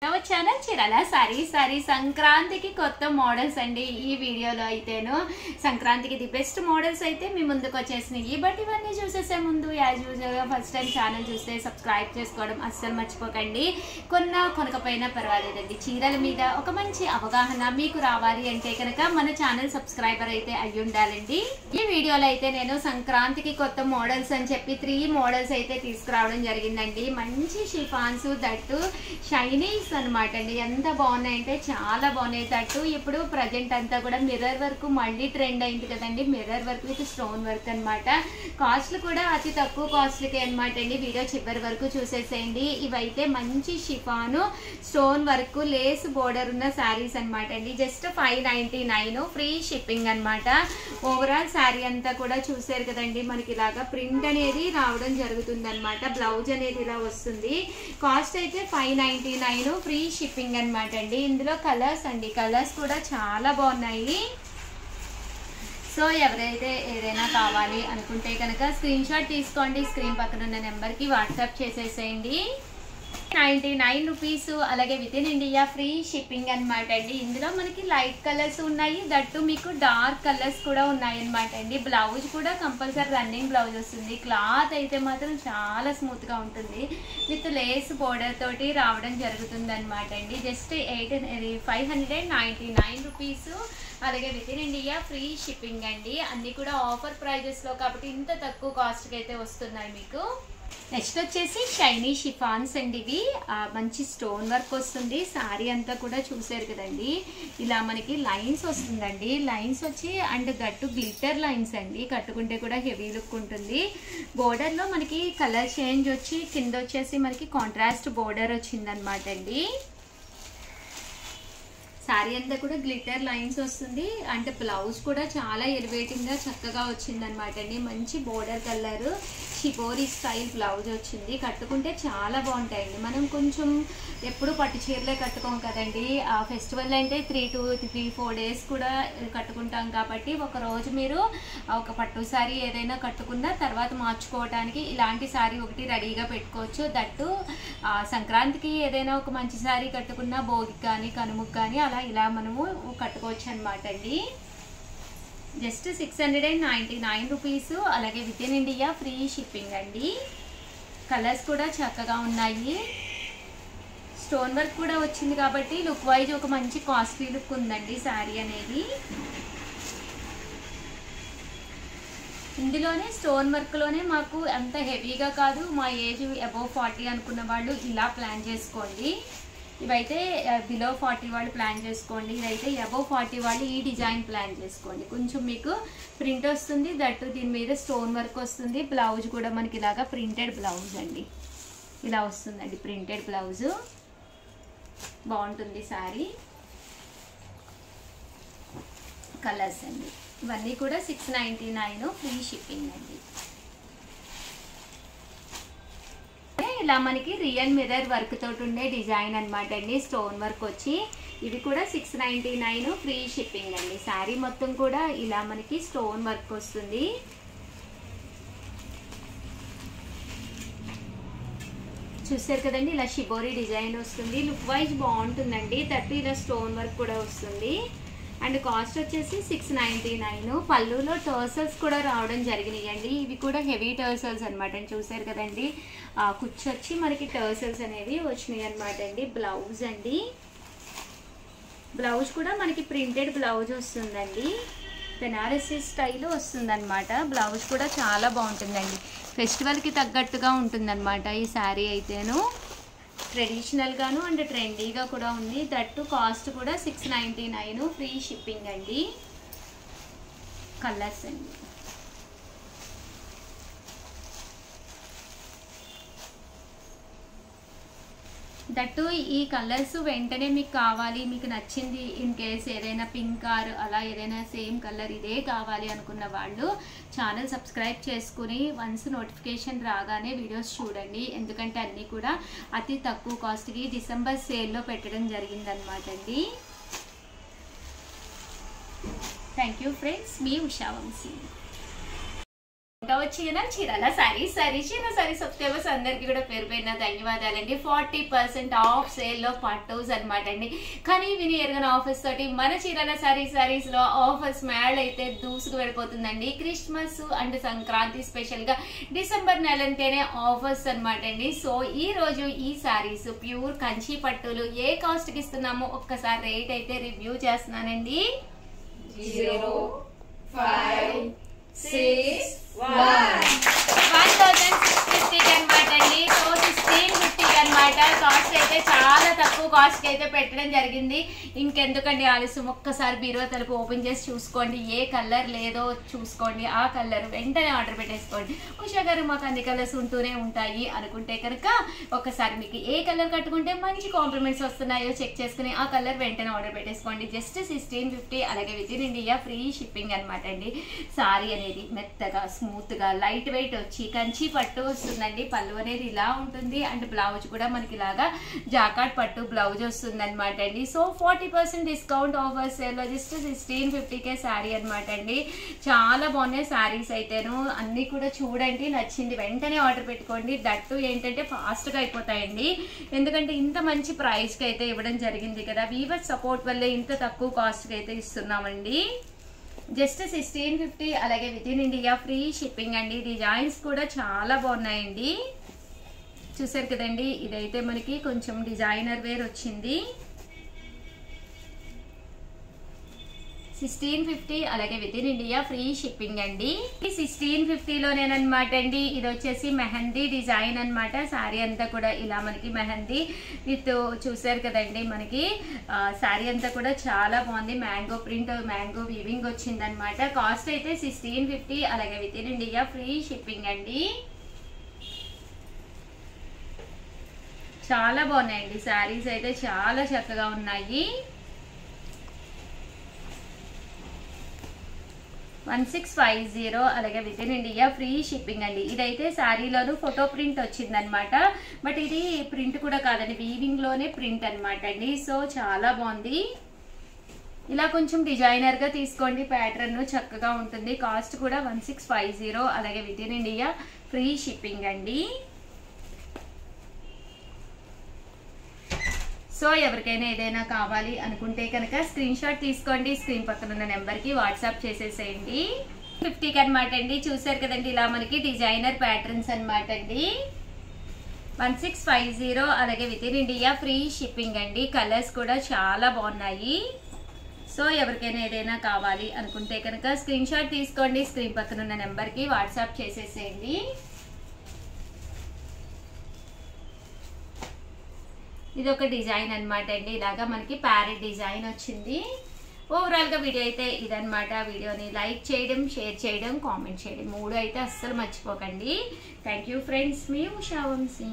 Channel Chirala sorry సంక్రాంతికి కొత్త models అండి. ఈ వీడియోలో అయితేను సంక్రాంతికి ది బెస్ట్ మోడల్స్ అయితే మీ ముందుకు వచ్చేసినాయి. బట్ ఇవన్నీ చూసేసే ముందు యాజ్ యూజువల్గా ఫస్ట్ టైం ఛానల్ చూస్తే సబ్స్క్రైబ్ చేసుకోవడం అస్సలు మర్చిపోకండి. కొనకపోయినా పర్వాలేదండి, చీరల మీద ఒక మంచి అవగాహన మీకు రావాలి అంటే కనుక మన ఛానల్ సబ్స్క్రైబర్ అయితే అయ్యి ఉండాలండి. ఈ వీడియోలో అయితే నేను సంక్రాంతికి కొత్త మోడల్స్ అని చెప్పి 3 మోడల్స్ అయితే తీసుకురావడం జరిగిందండి. మంచి షిఫాన్స్ దట్టు షైనీస్ అనమాట అండి. ఎంత బాగున్నాయంటే చాలా బాగున్నాయి. తట్టు ఇప్పుడు ప్రజెంట్ అంతా కూడా మిర్రర్ వర్క్ మళ్ళీ ట్రెండ్ అయింది కదండి. Mirror work with stone work అనమాట. కాస్ట్లు కూడా అతి తక్కువ కాస్ట్లకే అనమాట అండి. వీడియో చివరి వరకు చూసేసేయండి. ఇవైతే మంచి chiffon stone work lace border ఉన్న శారీస్ అనమాట అండి. జస్ట్ 599 ఫ్రీ షిప్పింగ్ అనమాట. ఓవరాల్ శారీ అంతా కూడా చూసారు కదండి. మనకి ఇలాగా ప్రింట్ అనేది రావడం జరుగుతుంది అనమాట. బ్లౌజ్ అనేది ఇలా వస్తుంది. కాస్ట్ అయితే 599 ఫ్రీ షిప్పింగ్ అనమాట అండి. ఇందులో కలర్స్ అండి, కలర్స్ కూడా చాలా బాగున్నాయి. సో ఎవరైతే ఏదైనా కావాలి అనుకుంటే కనుక స్క్రీన్ షాట్ తీసుకోండి. స్క్రీన్ పక్కన ఉన్న నెంబర్కి వాట్సాప్ చేసేసేయండి. 99 రూపీస్. అలాగే within India free shipping అనమాట అండి. ఇందులో మనకి లైట్ కలర్స్ ఉన్నాయి, దట్టు మీకు డార్క్ కలర్స్ కూడా ఉన్నాయి అనమాట అండి. బ్లౌజ్ కూడా కంపల్సరీ రన్నింగ్ బ్లౌజ్ వస్తుంది. క్లాత్ అయితే మాత్రం చాలా స్మూత్గా ఉంటుంది. విత్ లేస్ బోర్డర్ తోటి రావడం జరుగుతుంది అనమాట అండి. Just 599 rupees. అలాగే within India free shipping అండి. అన్నీ కూడా ఆఫర్ ప్రైజెస్లో కాబట్టి ఇంత తక్కువ కాస్ట్కి అయితే వస్తున్నాయి మీకు. నెక్స్ట్ వచ్చేసి షైనీ షిఫాన్స్ అండి. ఇవి మంచి స్టోన్ వర్క్ వస్తుంది. శారీ అంతా కూడా చూసారు కదండి. ఇలా మనకి లైన్స్ వస్తుందండి. లైన్స్ వచ్చి అండ్ గట్టు గ్లిటర్ లైన్స్ అండి. కట్టుకుంటే కూడా హెవీ లుక్ ఉంటుంది. బోర్డర్లో మనకి కలర్ చేంజ్ వచ్చి కింద వచ్చేసి మనకి కాంట్రాస్ట్ బోర్డర్ వచ్చిందనమాట అండి. శారీ అంతా కూడా గ్లిటర్ లైన్స్ వస్తుంది. అంటే బ్లౌజ్ కూడా చాలా ఎలివేటింగ్గా చక్కగా వచ్చింది అనమాట అండి. మంచి border colour shibori style blouse వచ్చింది. కట్టుకుంటే చాలా బాగుంటాయండి. మనం కొంచెం ఎప్పుడు పట్టు చీరలే కట్టుకోం కదండి. ఆ ఫెస్టివల్ అంటే 3 to 4 డేస్ కూడా కట్టుకుంటాం కాబట్టి ఒకరోజు మీరు ఒక పట్టు శారీ ఏదైనా కట్టుకున్నా తర్వాత మార్చుకోవడానికి ఇలాంటి శారీ ఒకటి రెడీగా పెట్టుకోవచ్చు. దట్టు సంక్రాంతికి ఏదైనా ఒక మంచి శారీ కట్టుకున్నా భోగికి కానీ కనుముకి కానీ అలా ఇలా మనము కట్టుకోవచ్చు అనమాట అండి. Just 699 rupees. అలాగే within India free shipping అండి. కలర్స్ కూడా చక్కగా ఉన్నాయి. స్టోన్ వర్క్ కూడా వచ్చింది కాబట్టి లుక్ వైజ్ ఒక మంచి కాస్ట్లీ లుక్ ఉందండి శారీ అనేది. ఇందులోనే స్టోన్ వర్క్లోనే మాకు అంత హెవీగా కాదు, మా ఏజ్ అబోవ్ 40 అనుకున్న వాళ్ళు ఇలా ప్లాన్ చేసుకోండి. ఇవైతే బిలో 40 వాళ్ళు ప్లాన్ చేసుకోండి. ఇదైతే అబోవ్ 40 వాళ్ళు ఈ డిజైన్ ప్లాన్ చేసుకోండి. కొంచెం మీకు ప్రింట్ వస్తుంది, దట్టు దీని మీద స్టోన్ వర్క్ వస్తుంది. బ్లౌజ్ కూడా మనకి ఇలాగా ప్రింటెడ్ బ్లౌజ్ అండి. ఇలా వస్తుందండి ప్రింటెడ్ బ్లౌజ్. బాగుంటుంది శారీ. కలర్స్ అండి ఇవన్నీ కూడా 699 ఫ్రీ షిప్పింగ్ అండి. ఇలా మనకి రియల్ మిర్రర్ వర్క్ తోటి ఉండే డిజైన్ అనమాట అండి. స్టోన్ వర్క్ వచ్చి ఇవి కూడా 699 ఫ్రీ షిప్పింగ్ అండి. శారీ మొత్తం కూడా ఇలా మనకి స్టోన్ వర్క్ వస్తుంది. చూసారు కదండి. ఇలా షిబోరి డిజైన్ వస్తుంది. లుక్ వైజ్ బాగుంటుందండి. దట్టు ఇలా స్టోన్ వర్క్ కూడా వస్తుంది. అండ్ కాస్ట్ వచ్చేసి 699. పళ్ళులో టర్సల్స్ కూడా రావడం జరిగినాయండి. ఇవి కూడా హెవీ టర్సల్స్ అనమాట అండి. చూసారు కదండి. కుచ్చు వచ్చి మనకి టర్సల్స్ అనేవి వచ్చినాయి అనమాట అండి. బ్లౌజ్ అండి, బ్లౌజ్ కూడా మనకి ప్రింటెడ్ బ్లౌజ్ వస్తుందండి. బెనారసీ స్టైల్ వస్తుందన్నమాట. బ్లౌజ్ కూడా చాలా బాగుంటుందండి. ఫెస్టివల్కి తగ్గట్టుగా ఉంటుందన్నమాట ఈ శారీ అయితేను. ట్రెడిషనల్గాను అండ్ ట్రెండీగా కూడా ఉంది. దట్టు కాస్ట్ కూడా 699 ఫ్రీ షిప్పింగ్ అండి. కలర్స్ అండి దట్టు ఈ కలర్స్ వెంటనే మీకు కావాలి, మీకు నచ్చింది, ఇన్ కేస్ ఏదైనా పింక్ ఆర్ అలా ఏదైనా సేమ్ కలర్ ఇదే కావాలి అనుకున్న వాళ్ళు ఛానల్ సబ్స్క్రైబ్ చేసుకుని వన్స్ నోటిఫికేషన్ రాగానే వీడియోస్ చూడండి. ఎందుకంటే అన్నీ కూడా అతి తక్కువ కాస్ట్కి డిసెంబర్ సేల్లో పెట్టడం జరిగిందనమాట అండి. Thank you friends. మీ ఉషా వంశీ. చేసుకుంటా వచ్చి చీరాల సారీ చిన్న సబ్స్క్రైబర్స్ అందరికి కూడా పేరు పేరున ధన్యవాదాలండి. 40% ఆఫ్ సేల్ లో పట్టోస్ అనమాట అండి. కానీ వినియర్గా ఆఫర్స్ తోటి మన చీరాల సారీస్ లో ఆఫర్స్ మేళ అయితే దూసుకు వెళ్ళిపోతుందండి. క్రిస్మస్ అండ్ సంక్రాంతి స్పెషల్ గా డిసెంబర్ నెలంటేనే ఆఫర్స్ అనమాట అండి. సో ఈ రోజు ఈ సారీస్ ప్యూర్ కంచి పట్టులు ఏ కాస్ట్ కి ఇస్తున్నామో ఒక్కసారి రేట్ అయితే రివ్యూ చేస్తున్నానండి. 0, 5, 6, 1. 1650 అనమాట అండి. సో 1650 అనమాట. కాస్ట్ అయితే చాలా తక్కువ కాస్ట్ కి అయితే పెట్టడం జరిగింది. ఇంకెందుకండి ఆలస్యం, ఒక్కసారి బీరువా తలుపు ఓపెన్ చేసి చూసుకోండి. ఏ కలర్ లేదో చూసుకోండి, ఆ కలర్ వెంటనే ఆర్డర్ పెట్టేసుకోండి. ఉషా గారు మాకు అన్ని కలర్స్ ఉంటూనే ఉంటాయి అనుకుంటే కనుక ఒకసారి మీకు ఏ కలర్ కట్టుకుంటే మంచి కాంప్లిమెంట్స్ వస్తున్నాయో చెక్ చేసుకుని ఆ కలర్ వెంటనే ఆర్డర్ పెట్టేసుకోండి. జస్ట్ 1650. అలాగే within India free shipping అనమాట అండి. సారీ అనేది మెత్తగా స్మూత్ గా లైట్ వెయిట్ వచ్చి కంచి పట్టు వస్తుందండి. పళ్ళు అనేది ఇలా ఉంటుంది అండ్ బ్లౌజ్ కూడా మనకి ఇలాగా జాకాట్ పట్టు బ్లౌజ్ వస్తుంది అనమాట అండి. సో 40% డిస్కౌంట్ ఆఫర్ సేల్ లో జస్ట్ 1650కే శారీ అనమాట అండి. చాలా బాగున్నాయి శారీస్ అయితేను. అన్ని కూడా చూడండి, నచ్చింది వెంటనే ఆర్డర్ పెట్టుకోండి. దట్టు ఏంటంటే ఫాస్ట్ గా అయిపోతాయండి. ఎందుకంటే ఇంత మంచి ప్రైస్ కి అయితే ఇవ్వడం జరిగింది కదా. వీవర్స్ సపోర్ట్ వల్ల ఇంత తక్కువ కాస్ట్ కి అయితే ఇస్తున్నామండి. జస్ట్ 1650. అలాగే within India free shipping అండి. డిజైన్స్ కూడా చాలా బాగున్నాయండి. చూసారు కదండి, ఇదైతే మనకి కొంచెం డిజైనర్ వేర్ వచ్చింది. 1650. అలాగే within India free shipping అండి. 1650లోనేనమాట అండి. ఇది వచ్చేసి మెహందీ డిజైన్ అనమాట. శారీ అంతా కూడా ఇలా మనకి మెహందీ విత్ చూసారు కదండి, మనకి శారీ అంతా కూడా చాలా బాగుంది. మ్యాంగో ప్రింట్, మ్యాంగో వీవింగ్ వచ్చింది అనమాట. కాస్ట్ అయితే 1650. అలాగే within India free shipping అండి. చాలా బాగున్నాయండి శారీస్ అయితే, చాలా చక్కగా ఉన్నాయి. 1650. అలాగే within India free shipping అండి. ఇదైతే శారీలోను ఫోటో ప్రింట్ వచ్చిందనమాట. బట్ ఇది ప్రింట్ కూడా కాదండి, వీవింగ్ లోనే ప్రింట్ అనమాట అండి. సో చాలా బాగుంది. ఇలా కొంచెం డిజైనర్ గా తీసుకోండి, ప్యాటర్న్ చక్కగా ఉంటుంది. కాస్ట్ కూడా 1650. అలాగే within India free shipping అండి. సో ఎవరికైనా ఏదైనా కావాలి అనుకుంటే కనుక స్క్రీన్ షాట్ తీసుకోండి, స్క్రీన్ పక్కన ఉన్న నెంబర్ కి వాట్సాప్ చేసేసేయండి. 50కి అనమాట అండి. చూసారు కదండి, ఇలా మనకి డిజైనర్ ప్యాటర్న్స్ అనమాట అండి. 1650. అలాగే within India free shipping అండి. కలర్స్ కూడా చాలా బాగున్నాయి. సో ఎవరికైనా ఏదైనా కావాలి అనుకుంటే కనుక స్క్రీన్ షాట్ తీసుకోండి, స్క్రీన్ పక్కన ఉన్న నెంబర్ కి వాట్సాప్ చేసేసేయండి. ఇది ఒక డిజైన్ అనమాట అండి. ఇలాగా మనకి ప్యారెట్ డిజైన్ వచ్చింది. ఓవరాల్ గా వీడియో అయితే ఇదనమాట. వీడియోని లైక్ చేయడం, షేర్ చేయడం, కామెంట్ చేయడం 3 అయితే అస్సలు మర్చిపోకండి. Thank you friends. మీ ఉషా వంశీ.